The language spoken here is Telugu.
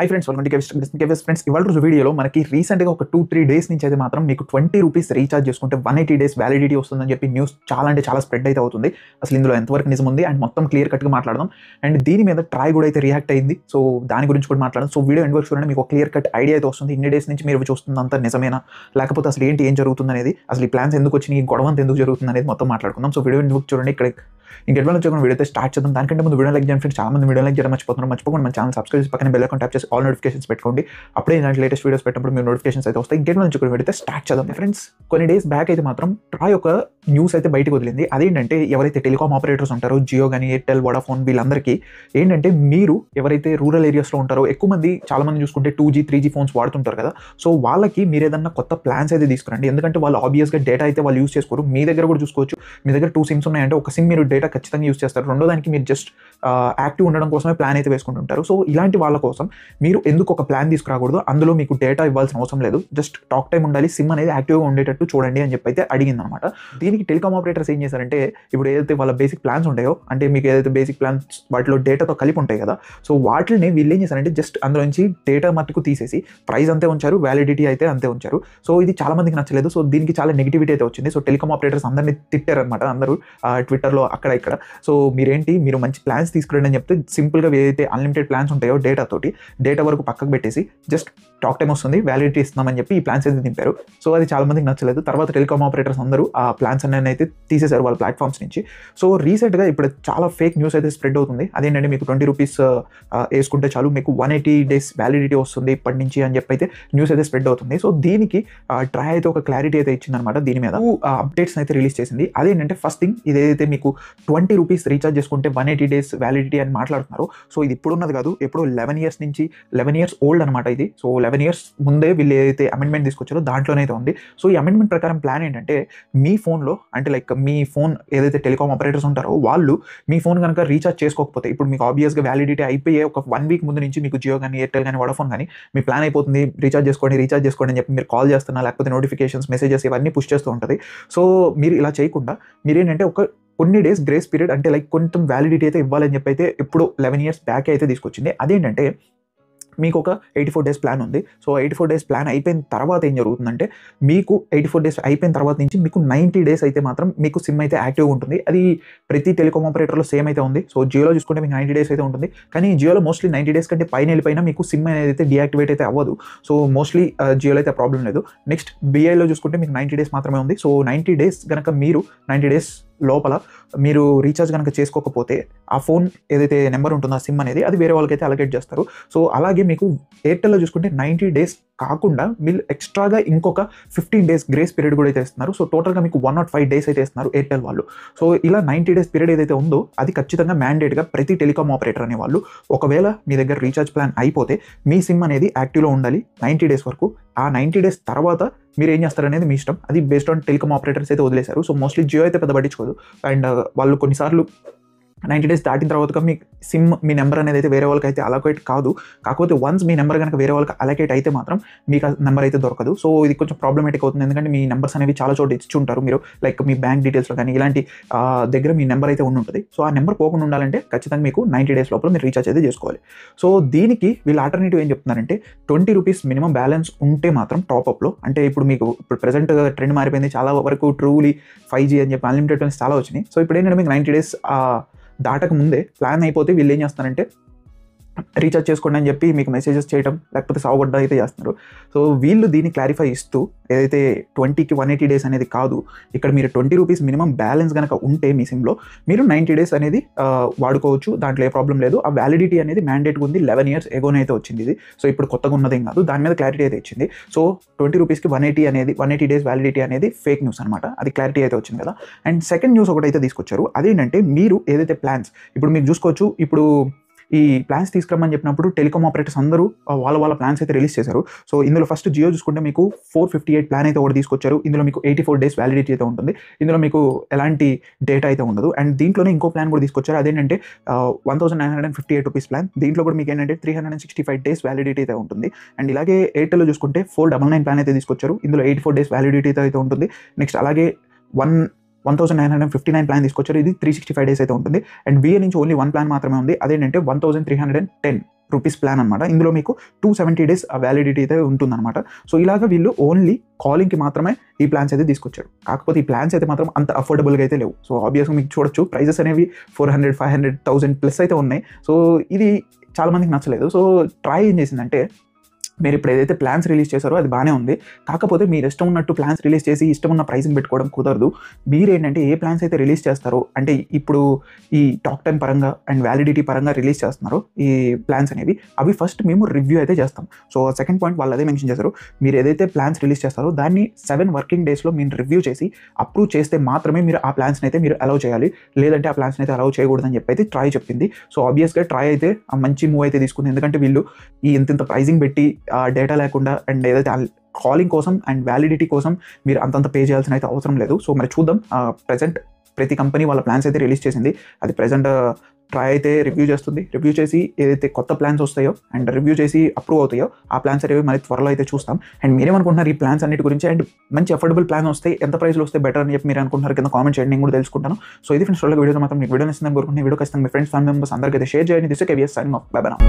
Hi friends, welcome to KVS friends. ఇవాళ రోజు వీడియోలో మనకి రీసెంట్గా ఒక 2-3 డేస్ నుంచి అయితే మాత్రం మీకు 20 రూపీస్ రీఛార్జ్ చేసుకుంటే 180 డేస్ వ్యాలిడిటీ వస్తుందని చెప్పి న్యూస్ చాలా అంటే చాలా స్ప్రెడ్ అయితే అవుతుంది. అసలు ఇందులో ఎంతవరకు నిజం ఉంది అండ్ మొత్తం క్లియర్ కట్గా మాట్లాడదాం. అండ్ దీని మీద ట్రాయ్ కూడా అయితే రియాక్ట్ అయింది. సో దాని గురించి కూడా మాట్లాడదాం. సో వీడియో ఎండ్ వరకు చూడండి, మీకు క్లియర్ కట్ ఐడియా అయితే వస్తుంది. ఇన్ని డేస్ నుంచి మీరు చూస్తుందంతా నిజమేనా, లేకపోతే అసలు ఏం జరుగుతుంది అనేది, అసలు ఈ ప్లాన్స్ ఎందుకు వచ్చినాయి, ఈ గొడవ అంతా ఎందుకు జరుగుతుంది అనేది మొత్తం మాట్లాడుకుందాం. సో వీడియో ఎండ్ వరకు చూడండి. ఇక్కడ ఇంకెట్లా వచ్చి వీడియో అయితే స్టార్ట్ చేద్దాం. దానికంటే ముందు వీడియో లైక్ చేయండి ఫ్రెండ్స్. చాలా మంది వీడియో లైక్ చేయడం మర్చిపోకుండా మన ఛానల్ సబ్స్క్రైబ్ చేసి పక్కన బెల్ ఐకాన్ ట్యాప్ చేసి ఆల్ నోటిఫికేషన్స్ పెట్టుకోండి. అప్పుడే ఇలాంటి లేటెస్ట్ వీడియోస్ పెట్టినప్పుడు మీరు నోటిఫికేషన్స్ అయితే వస్తాయి. ఇంకెట్లా నుంచి వీడియో అయితే స్టార్ట్ చేద్దాం ఫ్రెండ్స్. కొన్ని డేస్ బ్యాక్ అయితే మాత్రం ట్రాయ్ ఒక న్యూస్ అయితే బయటకు వదిలింది. అదేంటంటే ఎవరైతే టెలికామ్ ఆపరేటర్స్ ఉంటారో, జియో కానీ, ఎయిర్టెల్, వోడాఫోన్, వీళ్ళందరికీ ఏంటంటే మీరు ఎవరైతే రూరల్ ఏరియాస్లో ఉంటారో, ఎక్కువ మంది చాలా మంది చూసుకుంటే 2G 3G ఫోన్స్ వాడుతుంటారు కదా. సో వాళ్ళకి మీరు ఏదన్నా కొత్త ప్లాన్స్ అయితే తీసుకురండి. ఎందుకంటే వాళ్ళు ఆబ్వియస్గా డేటా అయితే వాళ్ళు యూస్ చేసుకోరు. మీ దగ్గర కూడా చూసుకోవచ్చు, మీ దగ్గర 2 సిమ్స్ ఉన్నాయంటే ఒక సిమ్ మీరు డేటా ఖచ్చితంగా యూస్ చేస్తారు. రెండో దానికి మీరు జస్ట్ యాక్టివ్ ఉండడం కోసమే ప్లాన్ అయితే వేసుకుంటుంటారు. సో ఇలాంటి వాళ్ళ కోసం మీరు ఎందుకు ఒక ప్లాన్ తీసుకురాకూడదు, అందులో మీకు డేటా ఇవ్వాల్సిన అవసరం లేదు, జస్ట్ టాక్ టైం ఉండాలి, సిమ్ అనేది యాక్టివ్గా ఉండేటట్టు చూడండి అని చెప్పి అయితే అడిగింది అనమాట. దీనికి టెలికామ్ ఆపరేటర్స్ ఏం చేశారంటే, ఇప్పుడు ఏదైతే వాళ్ళ బేసిక్ ప్లాన్స్ ఉంటాయో, అంటే మీకు ఏదైతే బేసిక్ ప్లాన్స్ వాటిలో డేటాతో కలిపి ఉంటాయి కదా, సో వాటిని వీళ్ళు ఏం చేశారంటే జస్ట్ అందులో నుంచి డేటా మట్టుకు తీసేసి ప్రైస్ అంతే ఉంచారు, వ్యాలిడిటీ అయితే అంతే ఉంచారు. సో ఇది చాలా మందికి నచ్చలేదు. సో దీనికి చాలా నెగిటివిటీ అయితే వచ్చింది. సో టెలికామ్ ఆపరేటర్స్ అందరినీ తిట్టారనమాట, అందరూ ట్విట్టర్లో అక్కడ ఇక్కడ. సో మీరు మంచి ప్లాన్స్ తీసుకురండి అని చెప్తే సింపుల్గా ఏదైతే అన్లిమిటెడ్ ప్లాన్స్ ఉంటాయో డేటా వరకు పక్కకు పెట్టేసి జస్ట్ టాక్ టైం వస్తుంది, వ్యాలిడిటీ ఇస్తున్నామని చెప్పి ఈ ప్లాన్స్ అయితే దింపారు. సో అది చాలా మందికి నచ్చలేదు. తర్వాత టెలికామ్ ఆపరేటర్స్ అందరూ ఆ ప్లాన్స్ అన్నీ అయితే తీసేశారు వాళ్ళ ప్లాట్ఫామ్స్ నుంచి. సో రీసెంట్గా ఇప్పుడు చాలా ఫేక్ న్యూస్ అయితే స్ప్రెడ్ అవుతుంది. అదేంటంటే మీకు 20 రూపీస్ వేసుకుంటే చాలు, మీకు 180 డేస్ వ్యాలిడిటీ వస్తుంది ఇప్పటి నుంచి అని చెప్పి అయితే న్యూస్ అయితే స్ప్రెడ్ అవుతుంది. సో దీనికి ట్రై అయితే ఒక క్లారిటీ అయితే ఇచ్చిందనమాట. దీని మీద అప్డేట్స్ అయితే రిలీజ్ చేసింది. అదేంటంటే ఫస్ట్ థింగ్, ఇదైతే మీకు 20 రూపీస్ రీఛార్జ్ చేసుకుంటే 180 డేస్ వ్యాలిడిటీ అని మాట్లాడుతున్నారు. సో ఇది ఇప్పుడు ఉన్నది కాదు, ఎప్పుడో 11 ఇయర్స్ ఓల్డ్ అనమాట ఇది. సో 11 ఇయర్స్ ముందే వీళ్ళు ఏదైతే అమెండ్మెంట్ తీసుకొచ్చారో దాంట్లోనే అయితే ఉంది. సో ఈ అమెండ్మెంట్ ప్రకారం ప్లాన్ ఏంటంటే, మీ ఫోన్లో అంటే లైక్ మీ ఫోన్ ఏదైతే టెలికామ్ ఆపరేటర్స్ ఉంటారో వాళ్ళు మీ ఫోన్ కనుక రీఛార్జ్ చేసుకోకపోతే, ఇప్పుడు మీకు ఆబ్వియస్గా వ్యాలిడిటీ అయిపోయే ఒక 1 వీక్ ముందు నుంచి మీకు జియో కానీ, ఎయిర్టెల్ కానీ, వోడాఫోన్ కానీ మీ ప్లాన్ అయిపోతుంది, రీఛార్జ్ చేసుకోండి అని చెప్పి మీరు కాల్ చేస్తున్నా, లేకపోతే నోటిఫికేషన్స్, మెసేజెస్ ఇవన్నీ పుష్ చేస్తూ ఉంటుంది. సో మీరు ఇలా చేయకుండా మీరేంటంటే కొన్ని డేస్ గ్రేస్ పీరియడ్, అంటే లైక్ కొంచెం వ్యాలిడిటీ అయితే ఇవ్వాలని చెప్పి అయితే ఇప్పుడు 11 ఇయర్స్ బ్యాక్ అయితే తీసుకొచ్చింది. అదేంటంటే మీకు ఒక 84 డేస్ ప్లాన్ ఉంది. సో 84 డేస్ ప్లాన్ అయిపోయిన తర్వాత ఏం జరుగుతుందంటే, మీకు 84 డేస్ అయిపోయిన తర్వాత నుంచి మీకు 90 డేస్ అయితే మాత్రం మీకు సిమ్ అయితే యాక్టివ్గా ఉంటుంది. అది ప్రతి టెలికామ్ ఆపరేటర్లో సేమ్ అయితే ఉంది. సో జియోలో చూసుకుంటే మీకు 90 డేస్ అయితే ఉంటుంది. కానీ జియోలో మోస్ట్లీ 90 డేస్ కంటే పైన వెళ్ళిపోయినా మీకు సిమ్ అనేది అయితే డీయాక్టివేట్ అయితే అవ్వదు. సో మోస్ట్లీ జియోలో అయితే ప్రాబ్లం లేదు. నెక్స్ట్ బిఐలో చూసుకుంటే మీకు 90 డేస్ మాత్రమే ఉంది. సో 90 డేస్ కనుక మీరు 90 డేస్ లోపల మీరు రీఛార్జ్ కనుక చేసుకోకపోతే ఆ ఫోన్ ఏదైతే నెంబర్ ఉంటుందో ఆ సిమ్ అనేది అది వేరే వాళ్ళకైతే అలొకేట్ చేస్తారు. సో అలాగే మీకు ఎయిర్టెల్లో చూసుకుంటే 90 డేస్ కాకుండా మీరు ఎక్స్ట్రాగా ఇంకొక 15 డేస్ గ్రేస్ పీరియడ్ కూడా అయితే ఇస్తున్నారు. సో టోటల్గా మీకు 105 డేస్ అయితే ఇస్తున్నారు ఎయిర్టెల్ వాళ్ళు. సో ఇలా 90 డేస్ పీరియడ్ ఏదైతే ఉందో అది ఖచ్చితంగా మ్యాండేట్గా ప్రతి టెలికామ్ ఆపరేటర్ అనే వాళ్ళు, ఒకవేళ మీ దగ్గర రీఛార్జ్ ప్లాన్ అయిపోతే మీ సిమ్ అనేది యాక్టివ్లో ఉండాలి 90 డేస్ వరకు. ఆ 90 డేస్ తర్వాత మీరు ఏం చేస్తారనేది మీ ఇష్టం. అది బేస్డ్ ఆన్ టెలికామ్ ఆపరేటర్స్ అయితే వదిలేశారు. సో మోస్ట్లీ జియో అయితే పెద్ద పట్టించుకోదు. అండ్ వాళ్ళు కొన్నిసార్లు 90 డేస్ దాటిన తర్వాత మీ సిమ్, మీ నెంబర్ అనేది అయితే వేరే వాళ్ళకి అయితే అలొకేట్ కాదు. కాకపోతే వన్స్ మీ నెంబర్ కనుక వేరే వాళ్ళకి అలొకేట్ అయితే మాత్రం మీకు ఆ నెంబర్ అయితే దొరకదు. సో ఇది కొంచెం ప్రాబ్లమేటిక్ అవుతుంది. ఎందుకంటే మీ నెంబర్స్ అనేవి చాలా చోట ఇచ్చి ఉంటారు మీరు, లైక్ మీ బ్యాంక్ డీటెయిల్స్లో కానీ ఇలాంటి దగ్గర మీ నెంబర్ అయితే ఉంటుంది. సో ఆ నెంబర్ పోకుండా ఉండాలంటే ఖచ్చితంగా మీకు 90 డేస్ లోపల మీరు రీఛార్జ్ అయితే చేసుకోవాలి. సో దీనికి వీళ్ళు ఆల్టర్నేటివ్ ఏం చెప్తున్నారంటే, 20 రూపీస్ మినిమం బ్యాలెన్స్ ఉంటే మాత్రం టాప్అప్లో, అంటే ఇప్పుడు మీకు ప్రెసెంట్ ట్రెండ్ మారిపోయింది, చాలా వరకు ట్రూలీ 5G అని చెప్పి అన్లిమిటెడ్ ప్లాన్స్ చాలా వచ్చినాయి. సో ఇప్పుడు ఏంటంటే మీకు 90 డేస్ దాటక ముందే ప్లాన్ అయిపోతే వీళ్ళు ఏం చేస్తారంటే రీఛార్జ్ చేసుకోండి అని చెప్పి మీకు మెసేజెస్ చేయడం, లేకపోతే సాగుగొడ్డ అయితే చేస్తున్నారు. సో వీళ్ళు దీన్ని క్లారిఫై ఇస్తూ, ఏదైతే 20కి 180 డేస్ అనేది కాదు, ఇక్కడ మీరు 20 రూపీస్ మినిమం బ్యాలెన్స్ కనుక ఉంటే మీ సిమ్లో మీరు 90 డేస్ అనేది వాడుకోవచ్చు, దాంట్లో ఏ ప్రాబ్లం లేదు. ఆ వ్యాలిడిటీ అనేది మ్యాండేట్గా ఉంది. 11 ఇయర్స్ ఎగోనే అయితే వచ్చింది ఇది. సో ఇప్పుడు కొత్తగా ఉన్నదేం కాదు, దాని మీద క్లారిటీ అయితే ఇచ్చింది. సో 20 రూపీస్కి 180 డేస్ వ్యాలిడిటీ అనేది ఫేక్ న్యూస్ అనమాట. అది క్లారిటీ అయితే వచ్చింది కదా. అండ్ సెకండ్ న్యూస్ ఒకటైతే తీసుకొచ్చారు. అదేంటంటే మీరు ఏదైతే ప్లాన్స్, ఇప్పుడు మీరు చూసుకోవచ్చు, ఇప్పుడు ఈ ప్లాన్స్ తీసుకురమ్మని చెప్పినప్పుడు టెలికామ్ ఆపరేటర్స్ అందరూ వాళ్ళ ప్లాన్స్ అయితే రిలీజ్ చేశారు. సో ఇందులో ఫస్ట్ జియో చూసుకుంటే మీకు 458 ప్లాన్ అయితే ఒకటి తీసుకొచ్చారు. ఇందులో మీకు 84 డేస్ వ్యాలిడిటీ అయితే ఉంటుంది. ఇందులో మీకు ఎలాంటి డేటా అయితే ఉండదు. అండ్ దీంట్లోనే ఇంకో ప్లాన్ కూడా తీసుకొచ్చారు. అదేంటంటే 1958 రూపీస్ ప్లాన్. దీంట్లో కూడా మీకు ఏంటంటే 365 డేస్ వ్యాలిడిటీ అయితే ఉంటుంది. అండ్ ఇలాగే ఎయిర్టెల్లో చూసుకుంటే 499 ప్లాన్ అయితే తీసుకొచ్చారు. ఇందులో 84 డేస్ వ్యాలిడిటీ అయితే ఉంటుంది. నెక్స్ట్ అలాగే 1959 ప్లాన్ తీసుకొచ్చారు. ఇది 365 డేస్ అయితే ఉంటుంది. అండ్ విఏ నుంచి ఓన్లీ 1 ప్లాన్ మాత్రమే ఉంది. అదేంటంటే 1310 రూపీస్ ప్లాన్ అనమాట. ఇందులో మీకు 270 డేస్ వ్యాలిడిటీ అయితే ఉంటుందన్నమాట. సో ఇలాగ వీళ్ళు ఓన్లీ కాలింగ్కి మాత్రమే ఈ ప్లాన్స్ అయితే తీసుకొచ్చారు. కాకపోతే ఈ ప్లాన్స్ అయితే మాత్రం అంత అఫోర్డబుల్గా అయితే లేవు. సో ఆబ్వియస్గా మీకు చూడొచ్చు ప్రైజెస్ అనేవి 400, 500, 1000 ప్లస్ అయితే ఉన్నాయి. సో ఇది చాలా మందికి నచ్చలేదు. సో ట్రై ఏం చేసిందంటే, మీరు ఇప్పుడు ఏదైతే ప్లాన్స్ రిలీజ్ చేశారో అది బాగానే ఉంది. కాకపోతే మీరు ఇష్టం ఉన్నట్టు ప్లాన్స్ రిలీజ్ చేసి ఇష్టం ఉన్న ప్రైసింగ్ పెట్టుకోవడం కుదరదు. మీరేంటంటే ఏ ప్లాన్స్ అయితే రిలీజ్ చేస్తారో, అంటే ఇప్పుడు ఈ టాక్ టైం పరంగా అండ్ వ్యాలిడిటీ పరంగా రిలీజ్ చేస్తున్నారో ఈ ప్లాన్స్ అనేవి, అవి ఫస్ట్ మేము రివ్యూ అయితే చేస్తాం. సో సెకండ్ పాయింట్ వాళ్ళు అదే మెన్షన్ చేశారు, మీరు ఏదైతే ప్లాన్స్ రిలీజ్ చేస్తారో దాన్ని 7 వర్కింగ్ డేస్లో మీరు రివ్యూ చేసి అప్రూవ్ చేస్తే మాత్రమే మీరు ఆ ప్లాన్స్ని అయితే మీరు అలౌ చేయాలి. లేదంటే ఆ ప్లాన్స్ని అయితే అలౌ చేయకూడదని చెప్పి అయితే ట్రై చెప్పింది. సో ఆబ్వియస్గా ట్రై అయితే మంచి మూవ్ అయితే తీసుకుంది. ఎందుకంటే వీళ్ళు ఈ ఇంత ప్రైజింగ్ పెట్టి డేటా లేకుండా అండ్ ఏదైతే కాలింగ్ కోసం అండ్ వ్యాలిడిటీ కోసం మీరు అంతంత పే చేయాల్సిన అయితే అవసరం లేదు. సో మరి చూద్దాం. ప్రజెంట్ ప్రతి కంపెనీ వాళ్ళ ప్లాన్స్ అయితే రిలీజ్ చేసింది. అది ప్రజెంట్ ట్రై అయితే రివ్యూ చేస్తుంది. రివ్యూ చేసి ఏదైతే కొత్త ప్లాన్స్ వస్తాయో అండ్ రివ్యూ చేసి అప్రూవ్ అవుతాయో ఆ ప్లాన్స్ అనేవి మరి త్వరలో అయితే చూస్తాం. అండ్ మీరేమనుకుంటున్నారు ఈ ప్లాన్స్ అన్నిటి గురించి? అండ్ మంచి అఫోర్డబుల్ ప్లాన్ వస్తే ఎంత ప్రైస్లో వస్తే బెటర్ అని చెప్పి మీరు అనుకుంటున్నారు కింద కామెంట్ చేయండి, నేను కూడా తెలుసుకుంటాను. సో ఇది ఫ్రెండ్స్ వీడియో మాత్రం మీకు వీడియో నచ్చిందని కోరుకుంటున్నాను. వీడియో ఖచ్చితంగా మీ ఫ్రెండ్స్, ఫ్యామిలీ మెంబర్స్ అందరికీ అయితే షేర్ చేయండి. This KVS signing off. By by now.